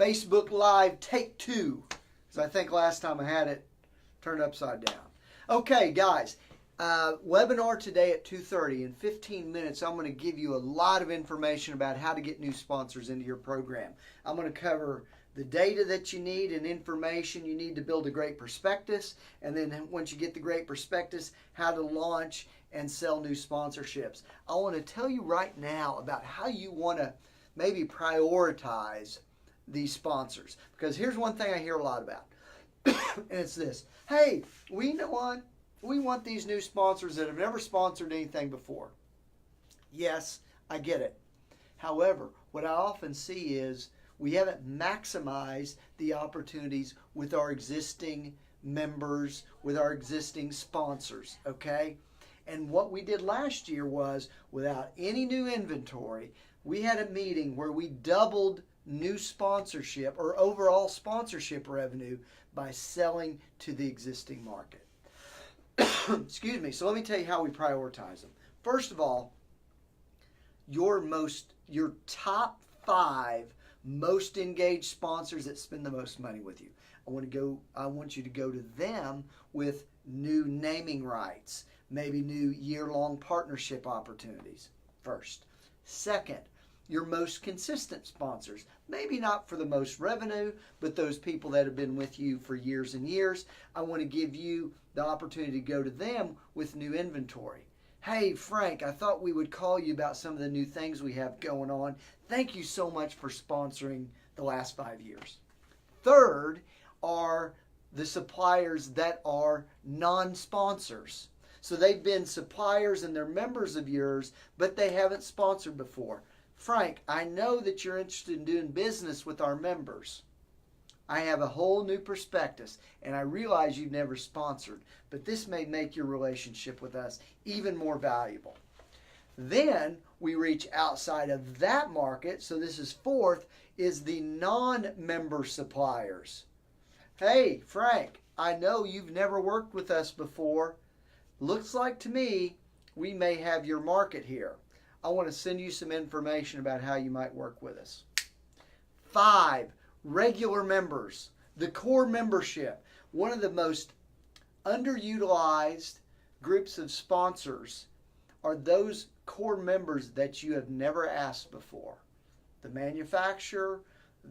Facebook Live take 2. Because I think last time I had it turned upside down. Okay, guys. Webinar today at 2:30. In 15 minutes, I'm going to give you a lot of information about how to get new sponsors into your program. I'm going to cover the data that you need and information you need to build a great prospectus. And then once you get the great prospectus, how to launch and sell new sponsorships. I want to tell you right now about how you want to maybe prioritize these sponsors. Because here's one thing I hear a lot about. And it's this. Hey, we want these new sponsors that have never sponsored anything before. Yes, I get it. However, what I often see is we haven't maximized the opportunities with our existing members, with our existing sponsors, okay? And what we did last year was, without any new inventory, we had a meeting where we doubled new sponsorship or overall sponsorship revenue by selling to the existing market. Excuse me. So let me tell you how we prioritize them. First of all, your top 5 most engaged sponsors that spend the most money with you. I want you to go to them with new naming rights, maybe new year-long partnership opportunities first. Second, your most consistent sponsors. Maybe not for the most revenue, but those people that have been with you for years and years. I want to give you the opportunity to go to them with new inventory. Hey, Frank, I thought we would call you about some of the new things we have going on. Thank you so much for sponsoring the last 5 years. Third are the suppliers that are non-sponsors. So they've been suppliers and they're members of yours, but they haven't sponsored before. Frank, I know that you're interested in doing business with our members. I have a whole new prospectus, and I realize you've never sponsored, but this may make your relationship with us even more valuable. Then we reach outside of that market, so this is fourth, is the non-member suppliers. Hey, Frank, I know you've never worked with us before. Looks like to me we may have your market here. I want to send you some information about how you might work with us. 5, regular members, the core membership. One of the most underutilized groups of sponsors are those core members that you have never asked before. The manufacturer,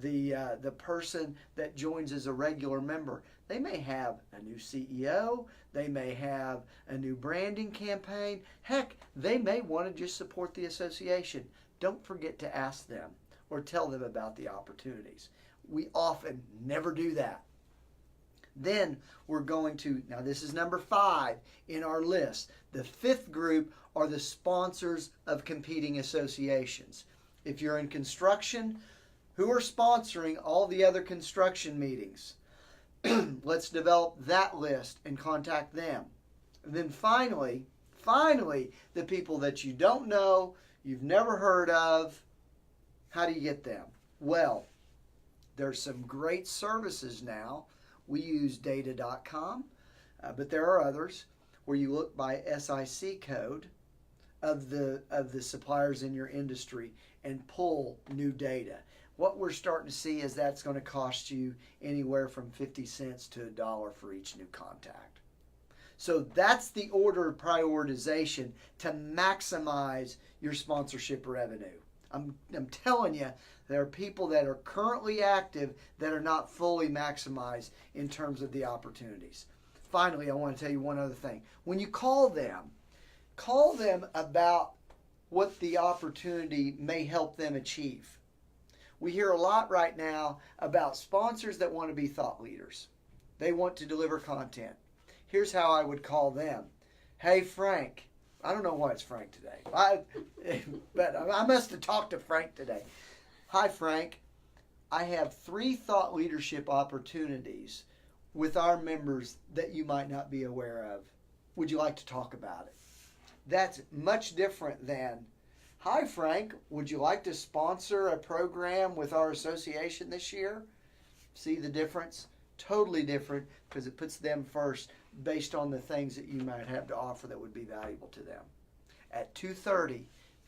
the person that joins as a regular member. They may have a new CEO. They may have a new branding campaign. Heck, they may want to just support the association. Don't forget to ask them or tell them about the opportunities. We often never do that. Then we're going to, now this is number 5 in our list. The 5th group are the sponsors of competing associations. If you're in construction, who are sponsoring all the other construction meetings? Let's develop that list and contact them. And then finally, the people that you don't know, you've never heard of, how do you get them? Well, there's some great services now. We use Datacom, but there are others where you look by SIC code of the suppliers in your industry and pull new data. What we're starting to see is that's going to cost you anywhere from 50 cents to $1 for each new contact. So that's the order of prioritization to maximize your sponsorship revenue. I'm telling you, there are people that are currently active that are not fully maximized in terms of the opportunities. Finally, I want to tell you one other thing. When you call them about what the opportunity may help them achieve. We hear a lot right now about sponsors that want to be thought leaders. They want to deliver content. Here's how I would call them. Hey, Frank. I don't know why it's Frank today. But I must have talked to Frank today. Hi, Frank. I have 3 thought leadership opportunities with our members that you might not be aware of. Would you like to talk about it? That's much different than, hi, Frank, would you like to sponsor a program with our association this year? See the difference? Totally different, because it puts them first based on the things that you might have to offer that would be valuable to them. At 2:30,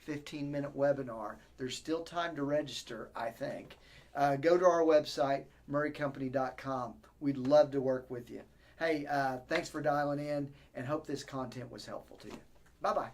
15-minute webinar. There's still time to register, I think. Go to our website, murraycompany.com. We'd love to work with you. Hey, thanks for dialing in, and hope this content was helpful to you. Bye-bye.